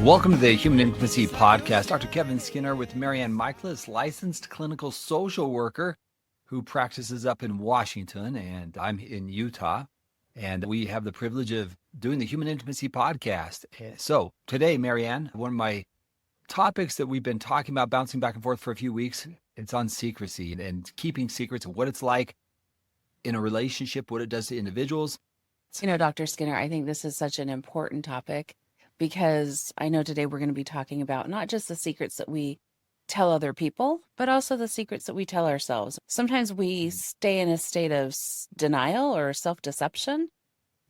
Welcome to the Human Intimacy Podcast. Dr. Kevin Skinner with MaryAnn Michaelis, licensed clinical social worker who practices up in Washington, and I'm in Utah. And we have the privilege of doing the Human Intimacy Podcast. So today, MaryAnn, one of my topics that we've been talking about, bouncing back and forth for a few weeks, it's on secrecy and keeping secrets and what it's like in a relationship, what it does to individuals. You know, Dr. Skinner, I think this is such an important topic because I know today we're going to be talking about not just the secrets that we tell other people, but also the secrets that we tell ourselves. Sometimes we stay in a state of denial or self-deception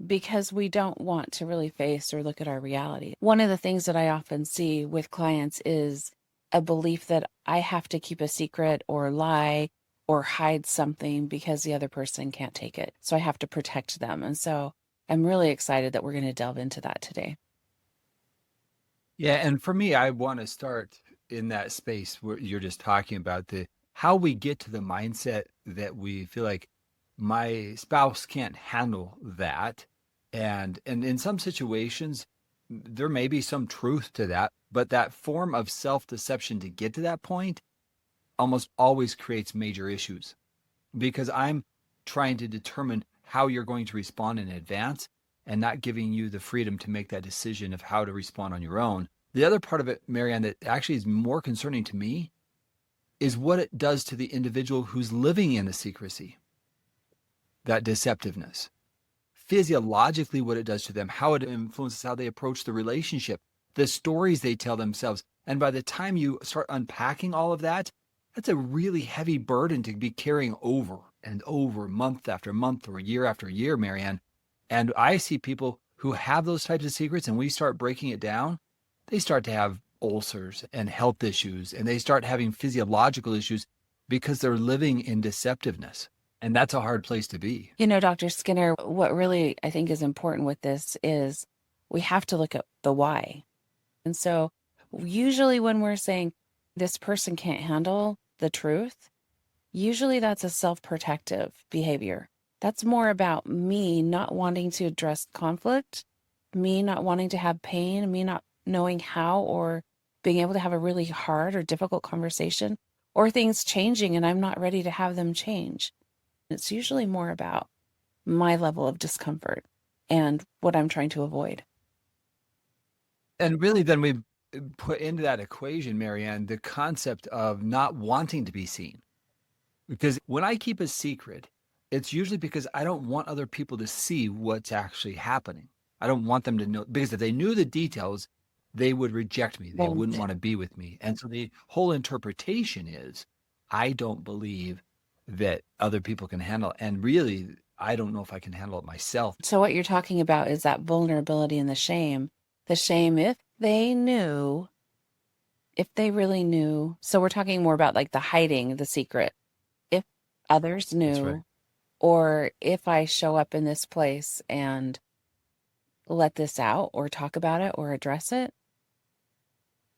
because we don't want to really face or look at our reality. One of the things that I often see with clients is a belief that I have to keep a secret or lie or hide something because the other person can't take it. So I have to protect them. And so I'm really excited that we're going to delve into that today. Yeah, and for me, I want to start in that space where you're just talking about how we get to the mindset that we feel like my spouse can't handle that. And in some situations, there may be some truth to that, but that form of self-deception to get to that point almost always creates major issues because I'm trying to determine how you're going to respond in advance and not giving you the freedom to make that decision of how to respond on your own. The other part of it, MaryAnn, that actually is more concerning to me is what it does to the individual who's living in the secrecy, that deceptiveness. Physiologically, what it does to them, how it influences how they approach the relationship, the stories they tell themselves. And by the time you start unpacking all of that, that's a really heavy burden to be carrying over and over, month after month or year after year, MaryAnn. And I see people who have those types of secrets and we start breaking it down, they start to have ulcers and health issues, and they start having physiological issues because they're living in deceptiveness. And that's a hard place to be. You know, Dr. Skinner, what really I think is important with this is we have to look at the why. And so usually when we're saying this person can't handle the truth, usually that's a self-protective behavior. That's more about me not wanting to address conflict, me not wanting to have pain, me not knowing how or being able to have a really hard or difficult conversation, or things changing and I'm not ready to have them change. It's usually more about my level of discomfort and what I'm trying to avoid. And really then we put into that equation, MaryAnn, the concept of not wanting to be seen. Because when I keep a secret, it's usually because I don't want other people to see what's actually happening. I don't want them to know, because if they knew the details, they would reject me. They wouldn't want to be with me. And so the whole interpretation is, I don't believe that other people can handle it. And really, I don't know if I can handle it myself. So what you're talking about is that vulnerability and the shame. The shame if they knew, if they really knew. So we're talking more about like the hiding the secret. If others knew, right. Or if I show up in this place and let this out or talk about it or address it,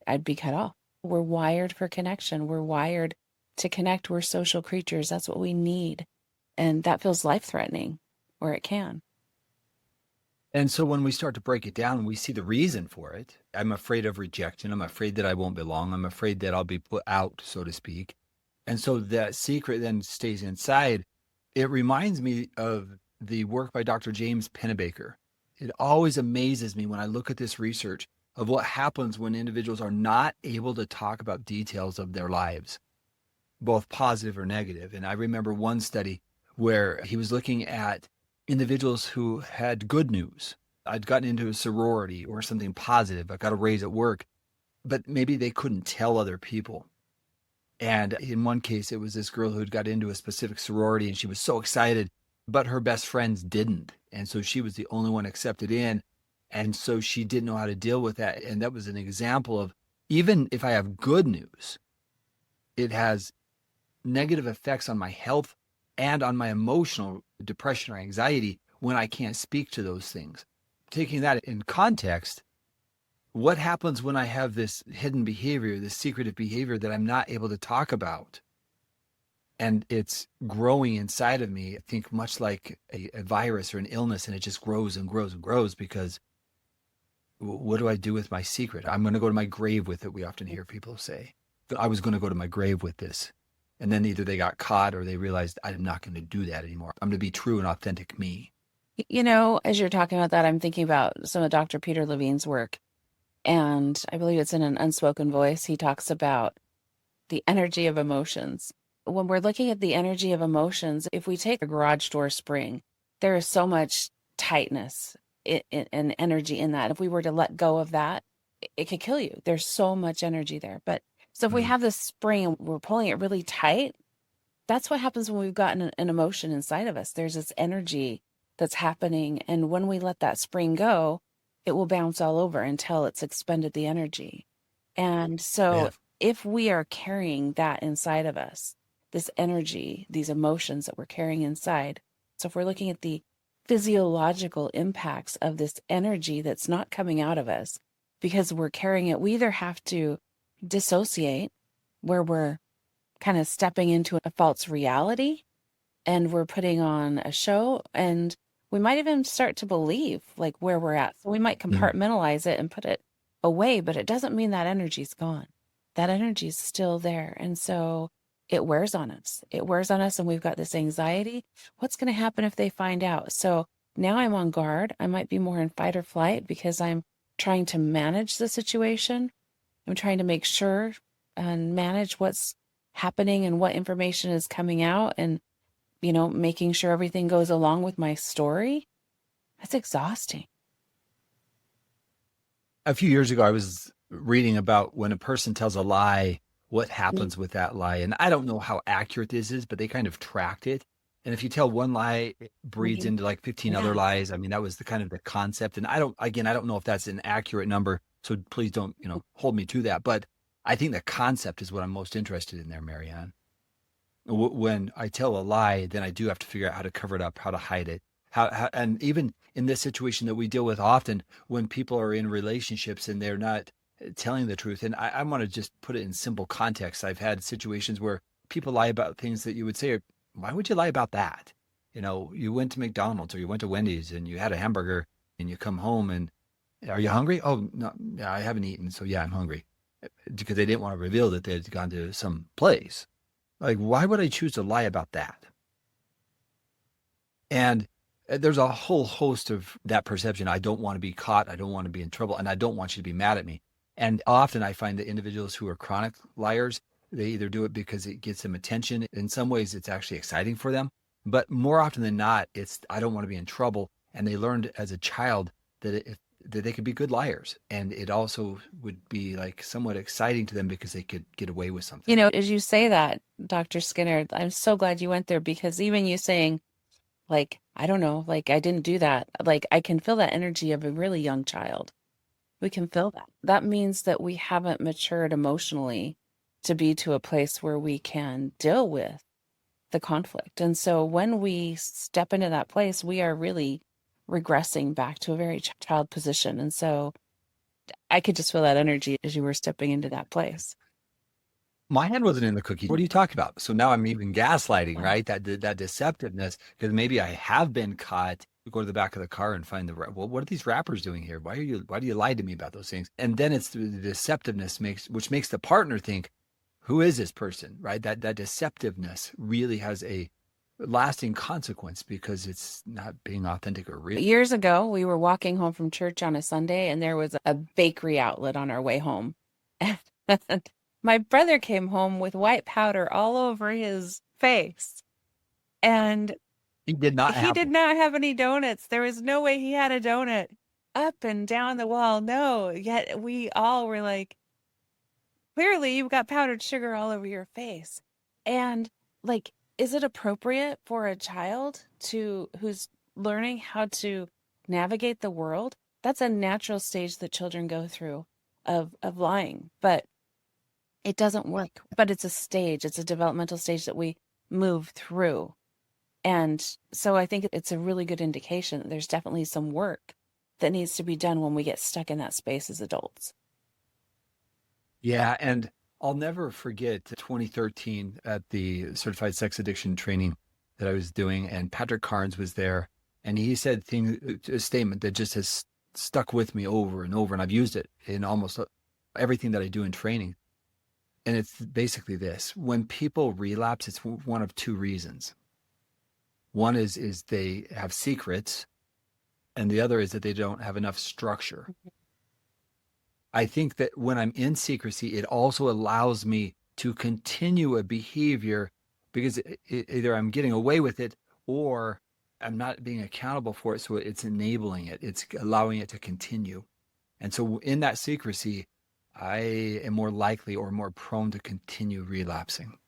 I'd be cut off. We're wired for connection. We're wired to connect. We're social creatures. That's what we need. And that feels life-threatening, or it can. And so when we start to break it down, we see the reason for it. I'm afraid of rejection. I'm afraid that I won't belong. I'm afraid that I'll be put out, so to speak. And so that secret then stays inside. It reminds me of the work by Dr. James Pennebaker. It always amazes me when I look at this research of what happens when individuals are not able to talk about details of their lives, both positive or negative. And I remember one study where he was looking at individuals who had good news. I'd gotten into a sorority or something positive. I got a raise at work, but maybe they couldn't tell other people. And in one case, it was this girl who had got into a specific sorority and she was so excited, but her best friends didn't. And so she was the only one accepted in. And so she didn't know how to deal with that. And that was an example of, even if I have good news, it has negative effects on my health and on my emotional depression or anxiety when I can't speak to those things. Taking that in context, what happens when I have this hidden behavior, this secretive behavior that I'm not able to talk about? And it's growing inside of me, I think much like a virus or an illness, and it just grows and grows and grows because What do I do with my secret? I'm going to go to my grave with it. We often hear people say, I was going to go to my grave with this. And then either they got caught or they realized I'm not going to do that anymore. I'm going to be true and authentic me. As you're talking about that, I'm thinking about some of Dr. Peter Levine's work. And I believe it's in An Unspoken Voice. He talks about the energy of emotions. When we're looking at the energy of emotions, if we take a garage door spring, there is so much tightness and energy in that. If we were to let go of that, it could kill you. There's so much energy there. But so if we have this spring and we're pulling it really tight, that's what happens when we've got an emotion inside of us. There's this energy that's happening. And when we let that spring go, it will bounce all over until it's expended the energy. And so Yeah. if we are carrying that inside of us, this energy, these emotions that we're carrying inside. So if we're looking at the physiological impacts of this energy that's not coming out of us because we're carrying it, we either have to dissociate, where we're kind of stepping into a false reality and we're putting on a show, and we might even start to believe like where we're at. So we might compartmentalize it and put it away, but it doesn't mean that energy's gone. That energy is still there. And so it wears on us. It wears on us, and we've got this anxiety. What's going to happen if they find out? So now I'm on guard. I might be more in fight or flight because I'm trying to manage the situation. I'm trying to make sure and manage what's happening and what information is coming out, and making sure everything goes along with my story. That's exhausting. A few years ago, I was reading about when a person tells a lie, what happens with that lie. And I don't know how accurate this is, but they kind of tracked it. And if you tell one lie, it breeds into like 15 other lies. I mean, that was the kind of the concept. And I don't know if that's an accurate number. So please don't, hold me to that. But I think the concept is what I'm most interested in there, MaryAnn. When I tell a lie, then I do have to figure out how to cover it up, how to hide it. And even in this situation that we deal with often, when people are in relationships and they're not telling the truth. And I want to just put it in simple context. I've had situations where people lie about things that you would say, why would you lie about that? You went to McDonald's or you went to Wendy's and you had a hamburger and you come home and, are you hungry? Oh, no, I haven't eaten. So yeah, I'm hungry. Because they didn't want to reveal that they had gone to some place. Like, why would I choose to lie about that? And there's a whole host of that perception. I don't want to be caught. I don't want to be in trouble. And I don't want you to be mad at me. And often I find that individuals who are chronic liars, they either do it because it gets them attention. In some ways, it's actually exciting for them. But more often than not, it's I don't want to be in trouble. And they learned as a child that that they could be good liars. And it also would be like somewhat exciting to them because they could get away with something. As you say that, Dr. Skinner, I'm so glad you went there, because even you saying, like, I don't know, like, I didn't do that. Like, I can feel that energy of a really young child. We can feel that. That means that we haven't matured emotionally to be to a place where we can deal with the conflict. And so when we step into that place, we are really regressing back to a very child position. And so I could just feel that energy as you were stepping into that place. My hand wasn't in the cookie. What are you talking about? So now I'm even gaslighting, right? That deceptiveness, because maybe I have been caught. Go to the back of the car and find well, what are these rappers doing here? Why do you lie to me about those things? And then it's the deceptiveness which makes the partner think, who is this person, right? That deceptiveness really has a lasting consequence because it's not being authentic or real. Years ago, we were walking home from church on a Sunday, and there was a bakery outlet on our way home. And my brother came home with white powder all over his face. And He did not he have did not have any donuts. There was no way he had a donut. Up and down the wall, no. Yet we all were like, clearly you've got powdered sugar all over your face. And like, is it appropriate for a child who's learning how to navigate the world? That's a natural stage that children go through of lying, but it doesn't work. But it's a stage, it's a developmental stage that we move through. And so I think it's a really good indication that there's definitely some work that needs to be done when we get stuck in that space as adults. Yeah, and I'll never forget 2013 at the certified sex addiction training that I was doing, and Patrick Carnes was there, and he said a statement that just has stuck with me over and over, and I've used it in almost everything that I do in training. And it's basically this: when people relapse, it's one of two reasons. One is they have secrets, and the other is that they don't have enough structure. I think that when I'm in secrecy, it also allows me to continue a behavior because either I'm getting away with it or I'm not being accountable for it. So it's enabling it, it's allowing it to continue. And so in that secrecy, I am more likely or more prone to continue relapsing.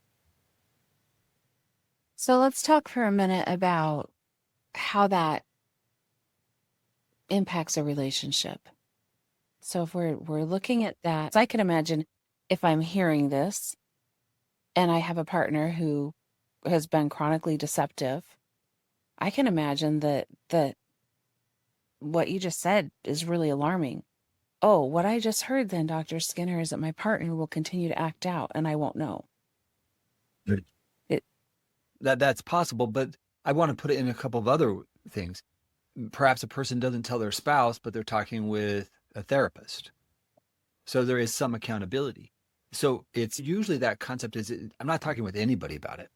So let's talk for a minute about how that impacts a relationship. So if we're looking at that, so I can imagine if I'm hearing this and I have a partner who has been chronically deceptive, I can imagine that what you just said is really alarming. Oh, what I just heard then, Dr. Skinner, is that my partner will continue to act out and I won't know. Good. It, That's possible, but I want to put it in a couple of other things. Perhaps a person doesn't tell their spouse, but they're talking with a therapist. So there is some accountability. So it's usually that concept is I'm not talking with anybody about it,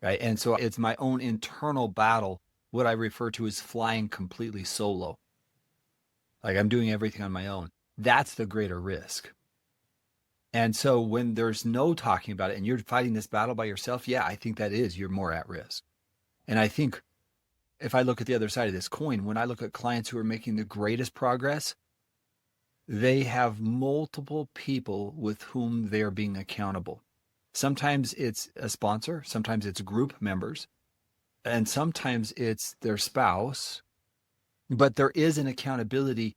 right? And so it's my own internal battle, what I refer to as flying completely solo. Like I'm doing everything on my own. That's the greater risk. And so when there's no talking about it and you're fighting this battle by yourself, yeah, I think that is, you're more at risk. And I think if I look at the other side of this coin, when I look at clients who are making the greatest progress, they have multiple people with whom they're being accountable. Sometimes it's a sponsor, sometimes it's group members, and sometimes it's their spouse. But there is an accountability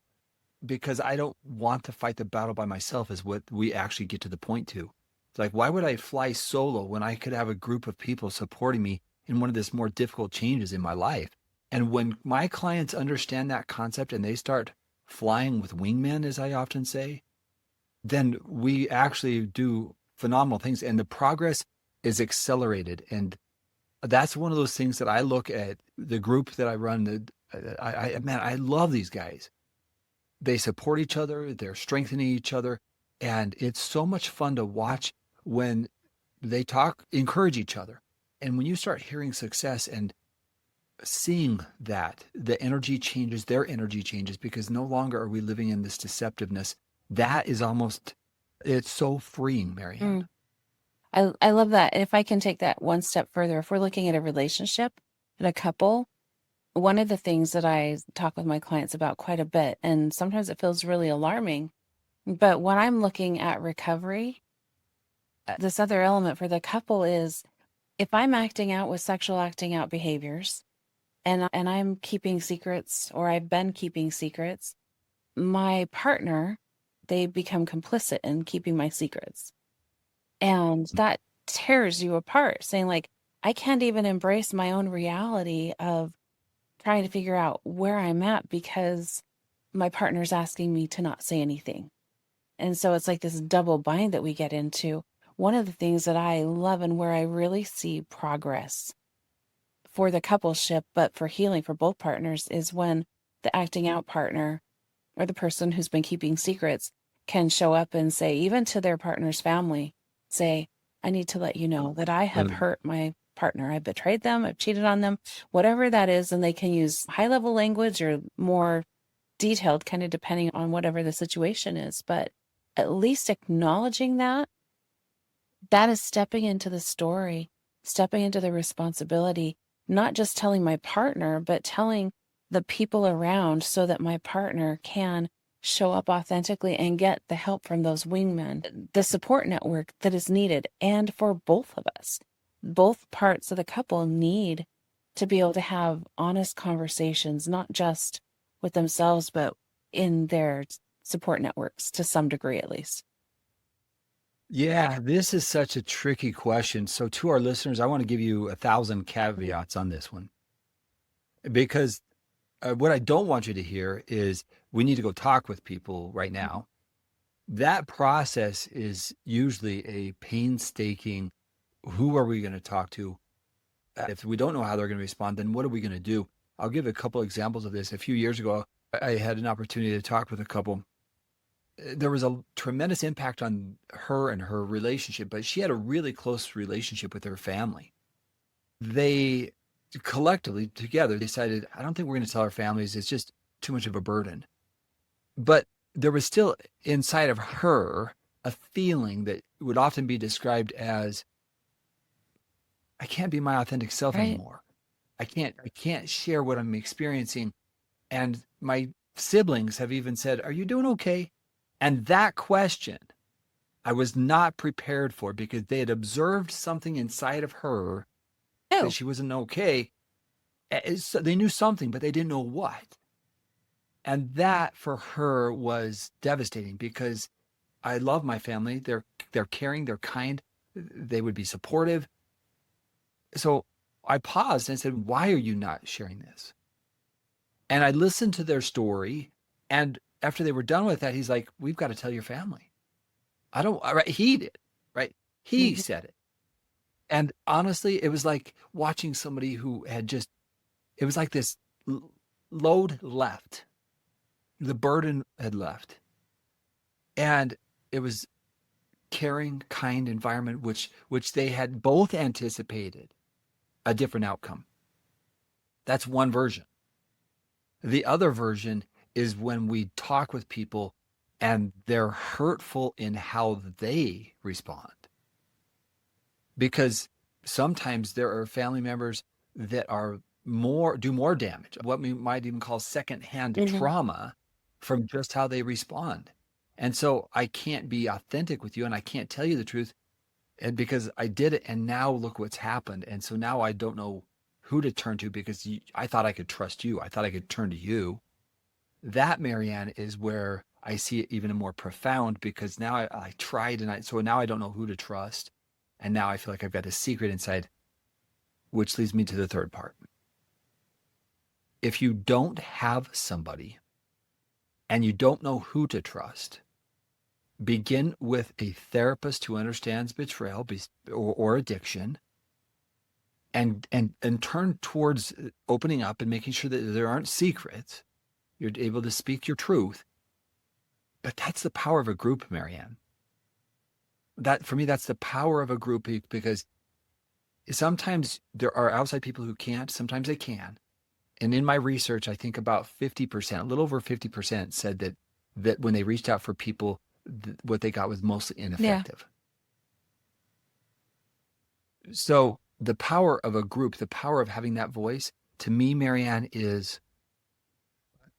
because I don't want to fight the battle by myself, is what we actually get to the point to. It's like, why would I fly solo when I could have a group of people supporting me in one of this more difficult changes in my life? And when my clients understand that concept and they start flying with wingmen, as I often say, then we actually do phenomenal things and the progress is accelerated. And that's one of those things that I look at the group that I run. Man, I love these guys. They support each other, they're strengthening each other. And it's so much fun to watch when they talk, encourage each other. And when you start hearing success and seeing that, the energy changes, their energy changes, because no longer are we living in this deceptiveness. That is almost, it's so freeing, MaryAnn. I love that. And if I can take that one step further, if we're looking at a relationship and a couple, one of the things that I talk with my clients about quite a bit, and sometimes it feels really alarming, but when I'm looking at recovery, this other element for the couple is if I'm acting out with sexual acting out behaviors and I'm keeping secrets or I've been keeping secrets, my partner, they become complicit in keeping my secrets. And that tears you apart, saying like, I can't even embrace my own reality of trying to figure out where I'm at because my partner's asking me to not say anything. And so it's like this double bind that we get into. One of the things that I love and where I really see progress for the coupleship, but for healing for both partners, is when the acting out partner or the person who's been keeping secrets can show up and say, even to their partner's family, say, I need to let you know that I have hurt my partner. I betrayed them. I've cheated on them, whatever that is. And they can use high level language or more detailed, kind of depending on whatever the situation is. But at least acknowledging that is stepping into the story, stepping into the responsibility, not just telling my partner, but telling the people around so that my partner can show up authentically and get the help from those wingmen, the support network that is needed. And for both of us, both parts of the couple need to be able to have honest conversations, not just with themselves, but in their support networks to some degree, at least. Yeah, this is such a tricky question. So to our listeners, I want to give you 1,000 caveats on this one because what I don't want you to hear is we need to go talk with people right now. That process is usually a painstaking, who are we going to talk to? If we don't know how they're going to respond, then what are we going to do? I'll give a couple examples of this. A few years ago, I had an opportunity to talk with a couple. There was a tremendous impact on her and her relationship, but she had a really close relationship with her family. They collectively together decided, I don't think we're going to tell our families. It's just too much of a burden. But there was still inside of her a feeling that would often be described as, I can't be my authentic self Right. anymore. I can't share what I'm experiencing. And my siblings have even said, are you doing okay? And that question I was not prepared for, because they had observed something inside of her that Oh, she wasn't okay. They knew something, but they didn't know what. And that for her was devastating, because I love my family. They're caring, they're kind, they would be supportive. So I paused and said, why are you not sharing this? And I listened to their story. And after they were done with that, he's like, we've got to tell your family. I don't, right? He did, right? He mhm. said it. And honestly, it was like watching somebody who had just, it was like this load left, the burden had left. And it was caring, kind environment, which they had both anticipated a different outcome. That's one version. The other version is when we talk with people and they're hurtful in how they respond. Because sometimes there are family members that are do more damage, what we might even call secondhand Mhm. trauma, from just how they respond. And so I can't be authentic with you and I can't tell you the truth, and because I did it and now look what's happened. And so now I don't know who to turn to, because I thought I could trust you. I thought I could turn to you. That, MaryAnn, is where I see it even more profound, because now I tried, and so now I don't know who to trust. And now I feel like I've got a secret inside, which leads me to the third part. If you don't have somebody and you don't know who to trust, begin with a therapist who understands betrayal or addiction, and turn towards opening up and making sure that there aren't secrets. You're able to speak your truth. But that's the power of a group, MaryAnn. That, for me, that's the power of a group, because sometimes there are outside people who can't, sometimes they can. And in my research, I think about 50%, a little over 50% said that when they reached out for people, what they got was mostly Yeah. ineffective. So the power of a group, the power of having that voice, to me, MaryAnn, is,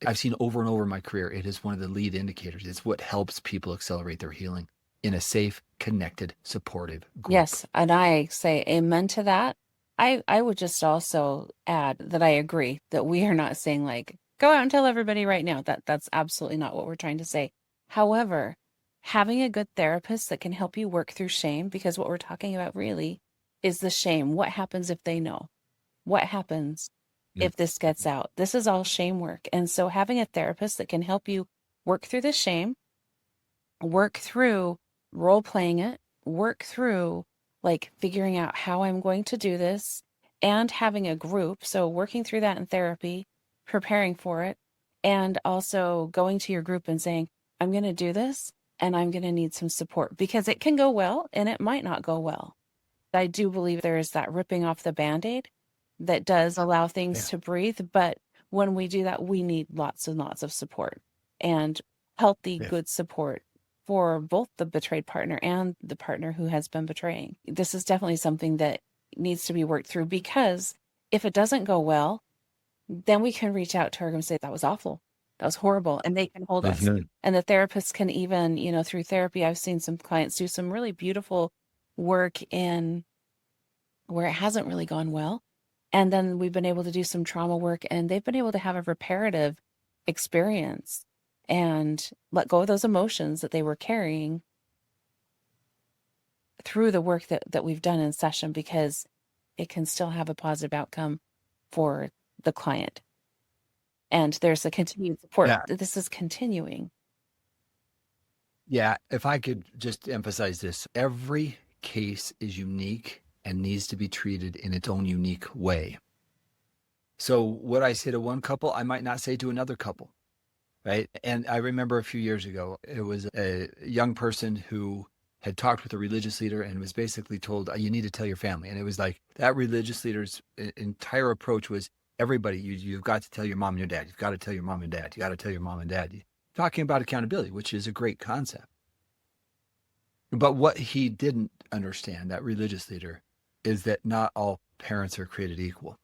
I've seen over and over in my career, it is one of the lead indicators. It's what helps people accelerate their healing in a safe, connected, supportive group. Yes, and I say amen to that. I would just also add that I agree that we are not saying like go out and tell everybody right now. That's absolutely not what we're trying to say. However, having a good therapist that can help you work through shame, because what we're talking about really is the shame. What happens if they know? What happens Yeah. if this gets out? This is all shame work. And so having a therapist that can help you work through the shame, work through role playing it, work through like figuring out how I'm going to do this, and having a group. So working through that in therapy, preparing for it, and also going to your group and saying, I'm going to do this and I'm going to need some support, because it can go well and it might not go well. I do believe there is that ripping off the band-aid that does allow things Yeah. to breathe. But when we do that, we need lots and lots of support, and healthy, Yeah. good support for both the betrayed partner and the partner who has been betraying. This is definitely something that needs to be worked through, because if it doesn't go well, then we can reach out to her and say, that was awful. That was horrible. And they can hold us. Mhm. And the therapist can even, through therapy, I've seen some clients do some really beautiful work in where it hasn't really gone well. And then we've been able to do some trauma work, and they've been able to have a reparative experience and let go of those emotions that they were carrying through the work that we've done in session, because it can still have a positive outcome for the client. And there's a continued support. Yeah. This is continuing. Yeah. If I could just emphasize this, every case is unique and needs to be treated in its own unique way. So what I say to one couple, I might not say to another couple. right? And I remember a few years ago, it was a young person who had talked with a religious leader and was basically told, you need to tell your family. And it was like that religious leader's entire approach was, everybody, you've got to tell your mom and your dad. You've got to tell your mom and dad. You got to tell your mom and dad. Talking about accountability, which is a great concept. But what he didn't understand, that religious leader, is that not all parents are created equal.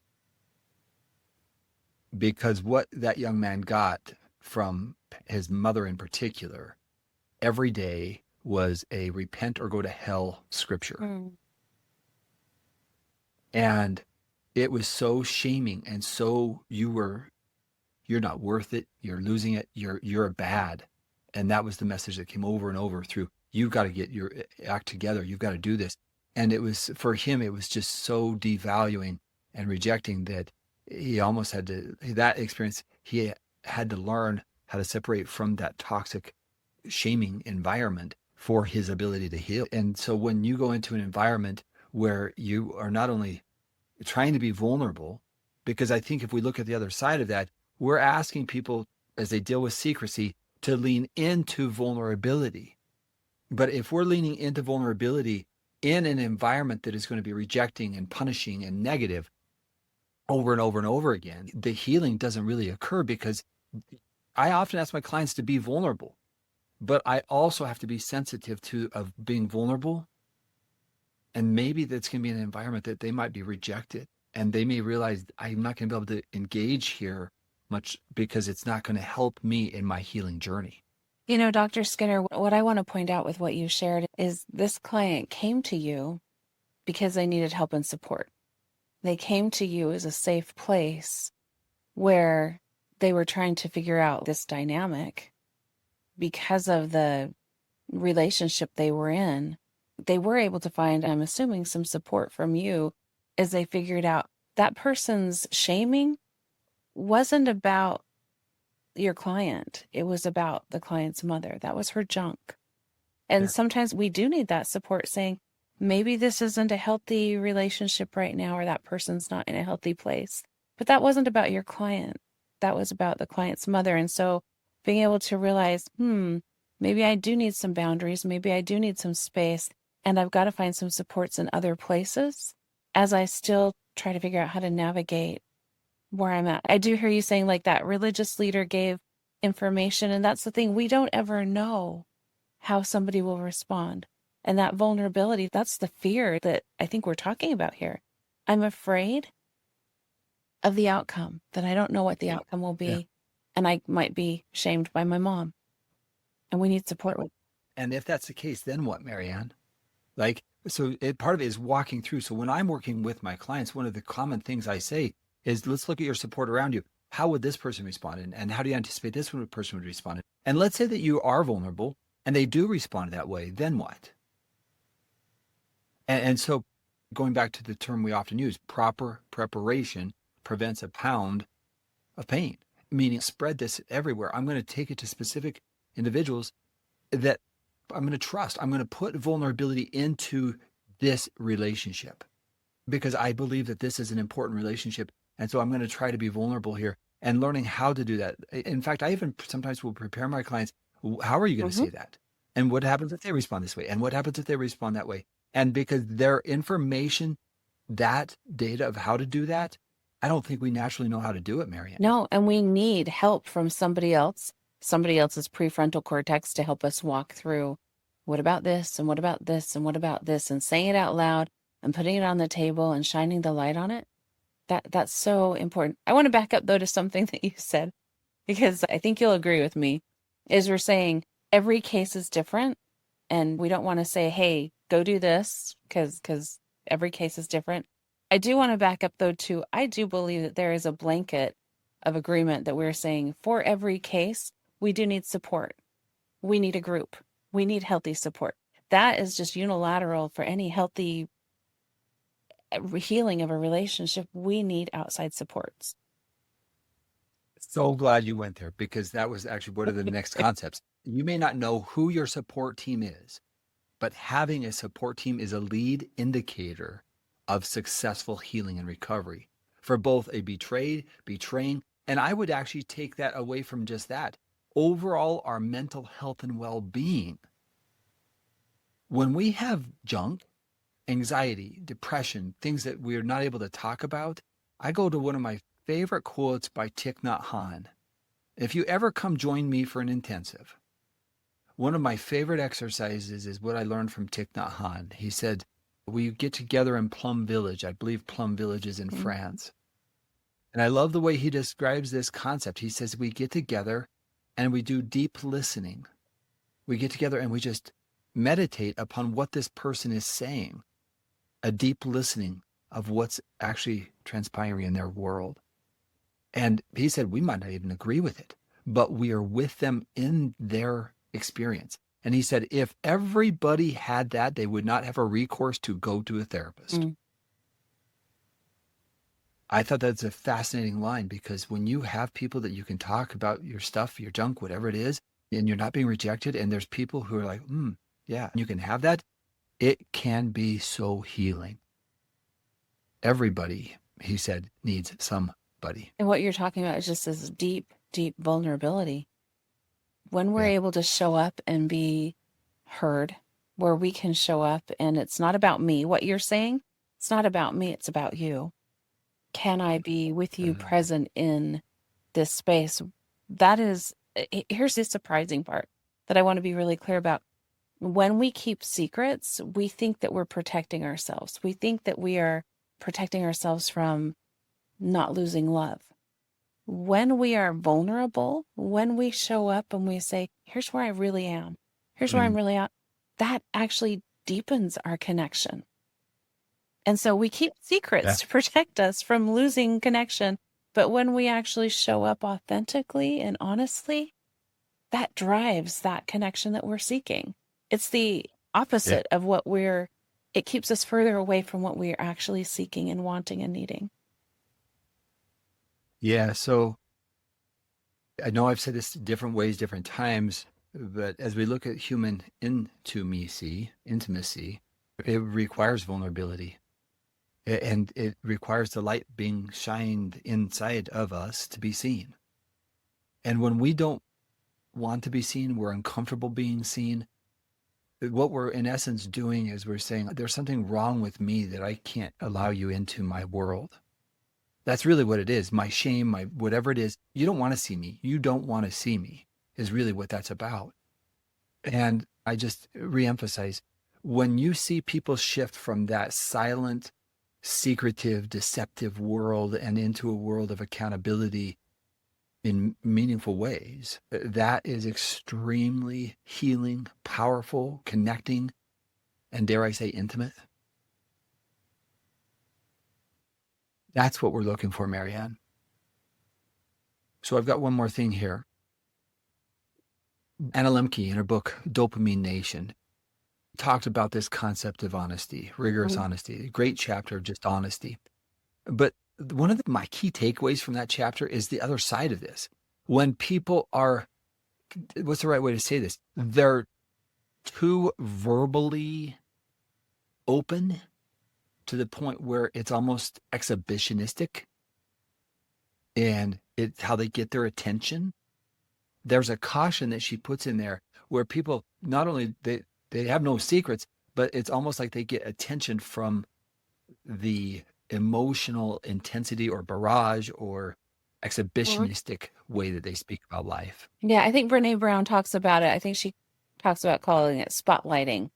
Because what that young man got from his mother in particular every day was a repent or go to hell scripture. Mm. And it was so shaming and so you're not worth it, you're losing it, you're bad. And that was the message that came over and over through, you've got to get your act together, you've got to do this. And it was, for him, it was just so devaluing and rejecting that he almost had to, that experience, he had to learn how to separate from that toxic shaming environment for his ability to heal. And so when you go into an environment where you are not only trying to be vulnerable, because I think if we look at the other side of that, we're asking people as they deal with secrecy to lean into vulnerability. But if we're leaning into vulnerability in an environment that is going to be rejecting and punishing and negative over and over and over again, the healing doesn't really occur, because I often ask my clients to be vulnerable, but I also have to be sensitive to of being vulnerable. And maybe that's going to be an environment that they might be rejected, and they may realize I'm not going to be able to engage here much because it's not going to help me in my healing journey. You know, Dr. Skinner, what I want to point out with what you shared is this client came to you because they needed help and support. They came to you as a safe place where they were trying to figure out this dynamic because of the relationship they were in. They were able to find, I'm assuming, some support from you as they figured out that person's shaming wasn't about your client. It was about the client's mother. That was her junk. And Yeah. sometimes we do need that support saying, maybe this isn't a healthy relationship right now, or that person's not in a healthy place. But that wasn't about your client. That was about the client's mother. And so being able to realize, maybe I do need some boundaries. Maybe I do need some space. And I've got to find some supports in other places as I still try to figure out how to navigate where I'm at. I do hear you saying like that religious leader gave information. And that's the thing. We don't ever know how somebody will respond. And that vulnerability, that's the fear that I think we're talking about here. I'm afraid of the outcome, that I don't know what the outcome will be. Yeah. And I might be shamed by my mom. And we need support with. And if that's the case, then what, MaryAnn? Like, so part of it is walking through. So when I'm working with my clients, one of the common things I say is, let's look at your support around you. How would this person respond? And how do you anticipate this person would respond? And let's say that you are vulnerable and they do respond that way, then what? And so going back to the term we often use, proper preparation prevents a pound of pain, meaning spread this everywhere. I'm going to take it to specific individuals that I'm going to trust. I'm going to put vulnerability into this relationship because I believe that this is an important relationship. And so I'm going to try to be vulnerable here and learning how to do that. In fact, I even sometimes will prepare my clients. How are you going to say that? And what happens if they respond this way? And what happens if they respond that way? And because their information, that data of how to do that, I don't think we naturally know how to do it, MaryAnn. No, and we need help from somebody else's prefrontal cortex to help us walk through what about this and what about this and what about this, and saying it out loud and putting it on the table and shining the light on it. That's so important. I want to back up though to something that you said, because I think you'll agree with me, is we're saying every case is different, and we don't want to say, hey, go do this because every case is different. I do want to back up though too. I do believe that there is a blanket of agreement that we're saying for every case, we do need support. We need a group. We need healthy support. That is just unilateral for any healthy healing of a relationship. We need outside supports. So glad you went there, because that was actually one of the next concepts. You may not know who your support team is, but having a support team is a lead indicator of successful healing and recovery for both a betraying, and I would actually take that away from just that, overall our mental health and well-being. When we have junk, anxiety, depression, things that we're not able to talk about, I go to one of my favorite quotes by Thich Nhat Hanh. If you ever come join me for an intensive, one of my favorite exercises is what I learned from Thich Nhat Hanh. He said, we get together in Plum Village. I believe Plum Village is in France. And I love the way he describes this concept. He says, we get together and we do deep listening. We get together and we just meditate upon what this person is saying, a deep listening of what's actually transpiring in their world. And he said, we might not even agree with it, but we are with them in their experience. And he said, if everybody had that, they would not have a recourse to go to a therapist. I thought that's a fascinating line, because when you have people that you can talk about your stuff, your junk, whatever it is, and you're not being rejected, and there's people who are like, yeah, you can have that, it can be so healing. Everybody, he said, needs somebody. And what you're talking about is just this deep, deep vulnerability. When we're able to show up and be heard, where we can show up and it's not about me, what you're saying, it's not about me, it's about you. Can I be with you present in this space? That is, here's the surprising part that I want to be really clear about. When we keep secrets, we think that we're protecting ourselves. We think that we are protecting ourselves from not losing love. When we are vulnerable, when we show up and we say, here's where I really am, here's where I'm really at, that actually deepens our connection. And so we keep secrets to protect us from losing connection. But when we actually show up authentically and honestly, that drives that connection that we're seeking. It's the opposite of what it keeps us further away from what we're actually seeking and wanting and needing. Yeah. So I know I've said this different ways, different times, but as we look at human intimacy, it requires vulnerability. And it requires the light being shined inside of us to be seen. And when we don't want to be seen, we're uncomfortable being seen, what we're in essence doing is we're saying, there's something wrong with me that I can't allow you into my world. That's really what it is. My shame, my whatever it is, you don't want to see me. You don't want to see me is really what that's about. And I just reemphasize, when you see people shift from that silent, secretive, deceptive world and into a world of accountability in meaningful ways, that is extremely healing, powerful, connecting, and dare I say, intimate. That's what we're looking for, MaryAnn. So I've got one more thing here. Anna Lemke, in her book, Dopamine Nation, talked about this concept of honesty, rigorous honesty, a great chapter of just honesty. But one of my key takeaways from that chapter is the other side of this. When people are, what's the right way to say this? They're too verbally open to the point where it's almost exhibitionistic, and it's how they get their attention. There's a caution that she puts in there where people not only they have no secrets, but it's almost like they get attention from the emotional intensity or barrage or exhibitionistic way that they speak about life. Yeah, I think Brene Brown talks about it. I think she talks about calling it spotlighting.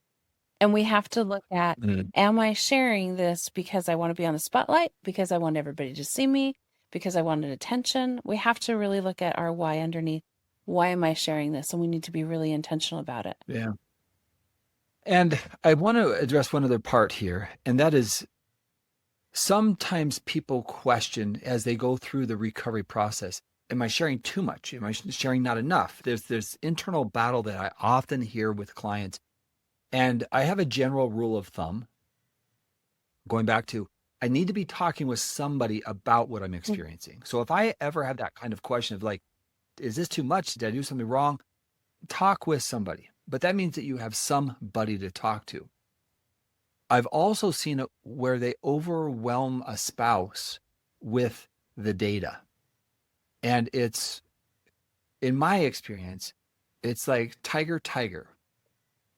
And we have to look at, am I sharing this because I want to be on the spotlight, because I want everybody to see me, because I wanted attention? We have to really look at our why underneath. Why am I sharing this? And we need to be really intentional about it. Yeah. And I want to address one other part here, and that is sometimes people question as they go through the recovery process, am I sharing too much? Am I sharing not enough? There's this internal battle that I often hear with clients. And I have a general rule of thumb, going back to, I need to be talking with somebody about what I'm experiencing. So if I ever have that kind of question of like, is this too much? Did I do something wrong? Talk with somebody. But that means that you have somebody to talk to. I've also seen it where they overwhelm a spouse with the data. And it's in my experience, it's like tiger, tiger,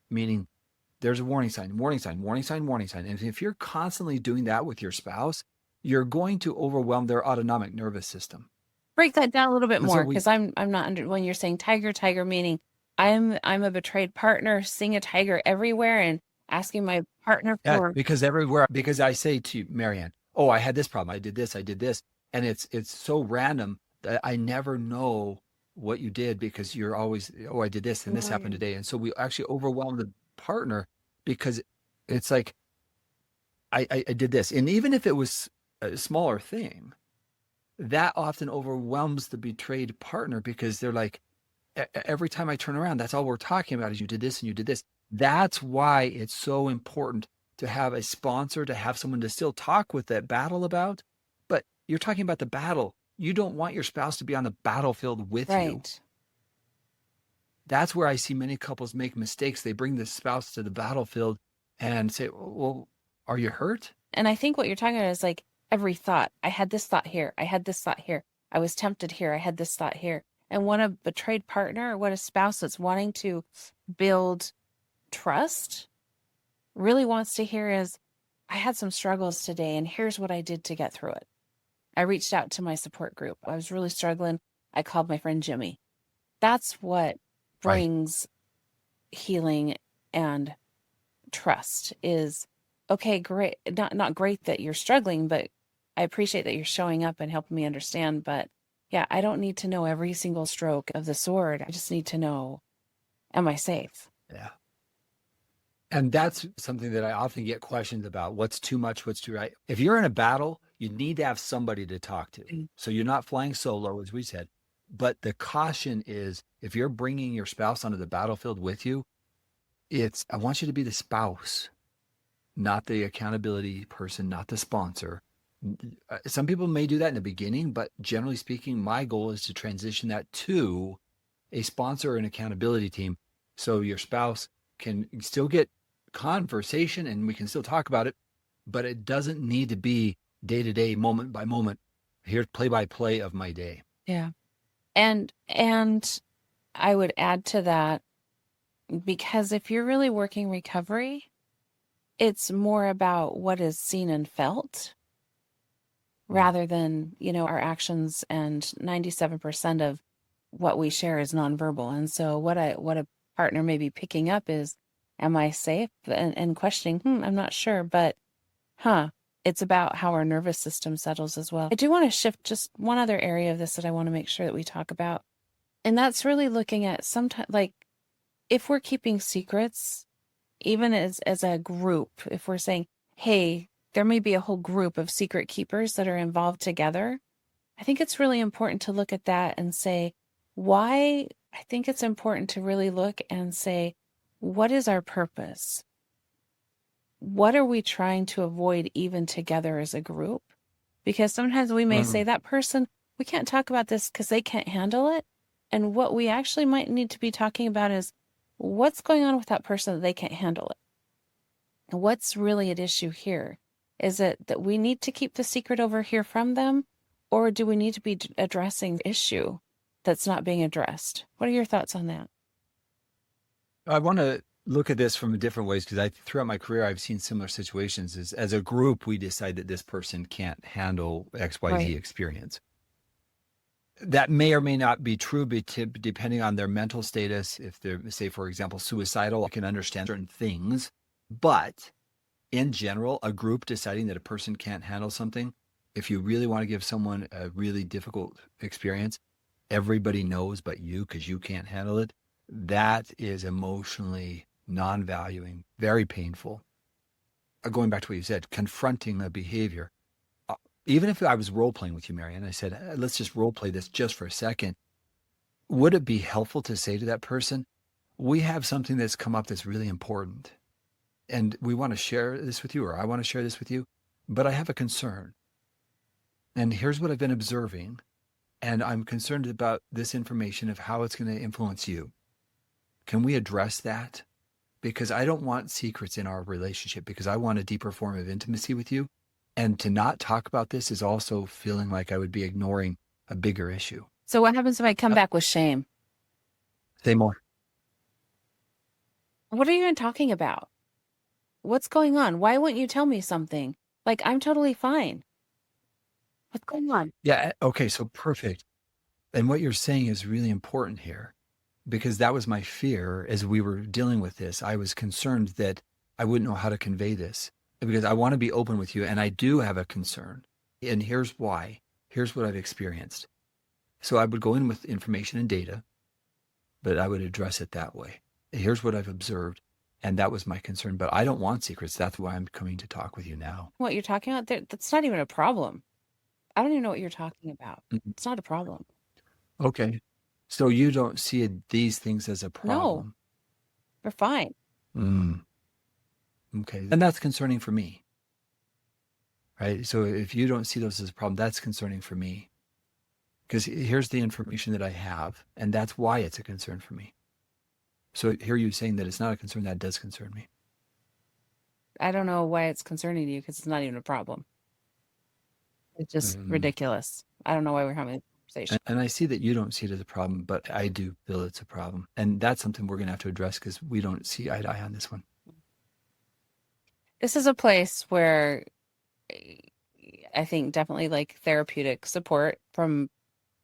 meaning there's a warning sign, warning sign, warning sign, warning sign. And if you're constantly doing that with your spouse, you're going to overwhelm their autonomic nervous system. Break that down a little bit And so more, because I'm not under when you're saying tiger, tiger, meaning I'm a betrayed partner, seeing a tiger everywhere and asking my partner yeah, for because everywhere, because I say to you, MaryAnn, oh, I had this problem, I did this, I did this. And it's so random that I never know what you did because you're always, oh, I did this and this happened Right. today. And so we actually overwhelm the partner because it's like, I did this. And even if it was a smaller thing, that often overwhelms the betrayed partner because they're like, every time I turn around, that's all we're talking about is you did this and you did this. That's why it's so important to have a sponsor, to have someone to still talk with that battle about. But you're talking about the battle. You don't want your spouse to be on the battlefield with you. right. That's where I see many couples make mistakes. They bring the spouse to the battlefield and say, well, are you hurt? And I think what you're talking about is like every thought. I had this thought here. I had this thought here. I was tempted here. I had this thought here. And what a betrayed partner, what a spouse that's wanting to build trust really wants to hear is, I had some struggles today, and here's what I did to get through it. I reached out to my support group. I was really struggling. I called my friend Jimmy. That's what Right. brings healing and trust is, okay, great. Not great that you're struggling, but I appreciate that you're showing up and helping me understand. But yeah, I don't need to know every single stroke of the sword. I just need to know, am I safe? Yeah. And that's something that I often get questions about. What's too much? What's too right? If you're in a battle, you need to have somebody to talk to. Mm. So you're not flying solo, as we said. But the caution is if you're bringing your spouse onto the battlefield with you, I want you to be the spouse, not the accountability person, not the sponsor. Some people may do that in the beginning, but generally speaking, my goal is to transition that to a sponsor or an accountability team. So your spouse can still get conversation and we can still talk about it, but it doesn't need to be day to day, moment by moment. Here's play by play of my day. Yeah. And I would add to that, because if you're really working recovery, it's more about what is seen and felt rather than, our actions, and 97% of what we share is nonverbal. And so what a partner may be picking up is, am I safe? And questioning, I'm not sure, but it's about how our nervous system settles as well. I do want to shift just one other area of this that I want to make sure that we talk about. And that's really looking at sometimes, like, if we're keeping secrets, even as a group, if we're saying, hey, there may be a whole group of secret keepers that are involved together, I think it's really important to look at that and say, why? I think it's important to really look and say, what is our purpose? What are we trying to avoid even together as a group? Because sometimes we may say that person, we can't talk about this because they can't handle it. And what we actually might need to be talking about is, what's going on with that person that they can't handle it? What's really at issue here? Is it that we need to keep the secret over here from them? Or do we need to be addressing the issue that's not being addressed? What are your thoughts on that? I want to look at this from different ways because throughout my career, I've seen similar situations. As a group, we decide that this person can't handle XYZ Right. experience. That may or may not be true, depending on their mental status. If they're, say, for example, suicidal, I can understand certain things. But in general, a group deciding that a person can't handle something, if you really want to give someone a really difficult experience, everybody knows but you because you can't handle it. That is emotionally non-valuing, very painful. Going back to what you said, confronting a behavior. Even if I was role-playing with you, MaryAnn, I said, let's just role-play this just for a second. Would it be helpful to say to that person, we have something that's come up that's really important, and we want to share this with you, or I want to share this with you, but I have a concern. And here's what I've been observing, and I'm concerned about this information of how it's going to influence you. Can we address that? Because I don't want secrets in our relationship, because I want a deeper form of intimacy with you. And to not talk about this is also feeling like I would be ignoring a bigger issue. So what happens if I come back with shame? Say more. What are you even talking about? What's going on? Why wouldn't you tell me something? Like, I'm totally fine. What's going on? Yeah. Okay. So perfect. And what you're saying is really important here, because that was my fear as we were dealing with this. I was concerned that I wouldn't know how to convey this, because I want to be open with you. And I do have a concern. And here's why. Here's what I've experienced. So I would go in with information and data, but I would address it that way. Here's what I've observed. And that was my concern. But I don't want secrets. That's why I'm coming to talk with you now. What you're talking about, that's not even a problem. I don't even know what you're talking about. Mhm. It's not a problem. Okay. So you don't see these things as a No, problem. we're fine. Mm, okay. And that's concerning for me, right? So if you don't see those as a problem, that's concerning for me. Because here's the information that I have, and that's why it's a concern for me. So hear you saying that it's not a concern, that does concern me. I don't know why it's concerning to you because it's not even a problem. It's just ridiculous. I don't know why we're having this conversation. And I see that you don't see it as a problem, but I do feel it's a problem. And that's something we're going to have to address, because we don't see eye to eye on this one. This is a place where I think definitely like therapeutic support from,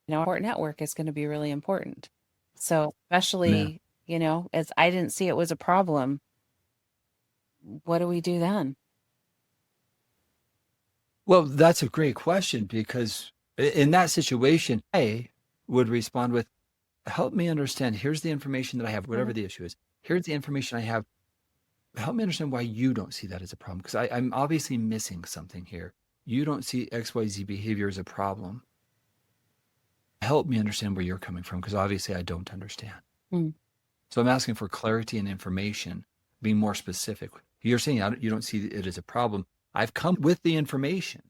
support network is going to be really important. So especially, as I didn't see it was a problem, what do we do then? Well, that's a great question, because in that situation, I would respond with, help me understand. Here's the information that I have, whatever the issue is. Here's the information I have. Help me understand why you don't see that as a problem, because I'm obviously missing something here. You don't see XYZ behavior as a problem. Help me understand where you're coming from, because obviously I don't understand. Mm. So I'm asking for clarity and information, being more specific. You're saying you don't see it as a problem. I've come with the information.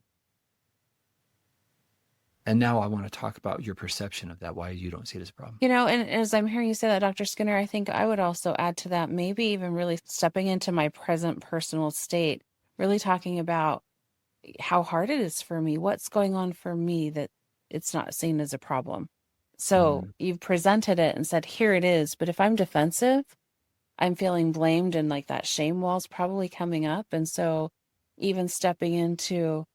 And now I want to talk about your perception of that, why you don't see it as a problem. And as I'm hearing you say that, Dr. Skinner, I think I would also add to that, maybe even really stepping into my present personal state, really talking about how hard it is for me, what's going on for me that it's not seen as a problem. So you've presented it and said, here it is. But if I'm defensive, I'm feeling blamed, and like that shame wall's probably coming up. And so even stepping into,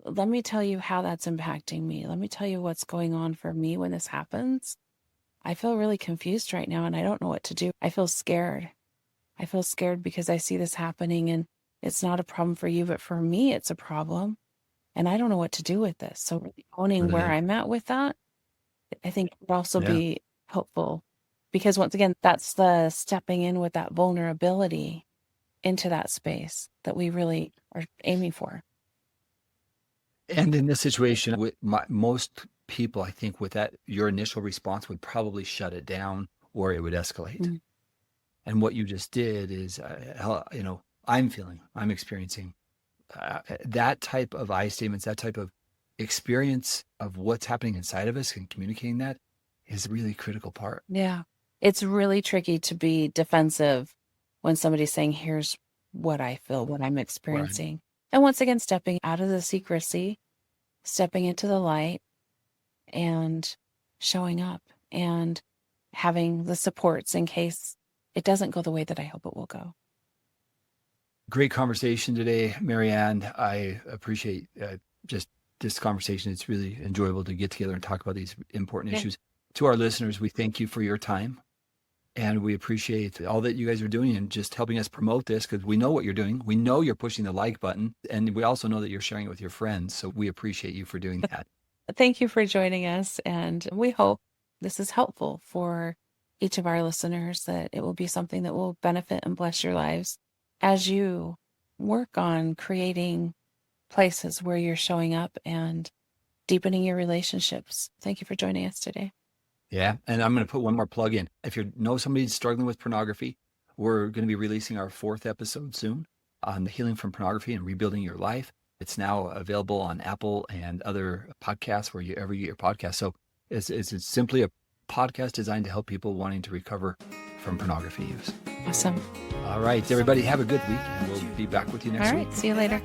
let me tell you how that's impacting me. Let me tell you what's going on for me when this happens. I feel really confused right now and I don't know what to do. I feel scared. I feel scared because I see this happening and it's not a problem for you, but for me, it's a problem. And I don't know what to do with this. So really owning where I'm at with that, I think would also be helpful, because once again, that's the stepping in with that vulnerability into that space that we really are aiming for. And in this situation, with most people, I think with that, your initial response would probably shut it down, or it would escalate. Mm-hmm. And what you just did is, I'm experiencing that type of I statements, that type of experience of what's happening inside of us, and communicating that is a really critical part. Yeah. It's really tricky to be defensive when somebody's saying, here's what I feel, what I'm experiencing. Right. And once again, stepping out of the secrecy, stepping into the light, and showing up and having the supports in case it doesn't go the way that I hope it will go. Great conversation today, MaryAnn. I appreciate just this conversation. It's really enjoyable to get together and talk about these important issues. To our listeners, we thank you for your time. And we appreciate all that you guys are doing and just helping us promote this, because we know what you're doing. We know you're pushing the like button, and we also know that you're sharing it with your friends. So we appreciate you for doing that. Thank you for joining us. And we hope this is helpful for each of our listeners, that it will be something that will benefit and bless your lives as you work on creating places where you're showing up and deepening your relationships. Thank you for joining us today. Yeah. And I'm going to put one more plug in. If you know somebody struggling with pornography, we're going to be releasing our 4th episode soon on the healing from pornography and rebuilding your life. It's now available on Apple and other podcasts, wherever you get your podcast. So it's simply a podcast designed to help people wanting to recover from pornography use. Awesome. All right, everybody, have a good week, and we'll be back with you next week. All right. See you later.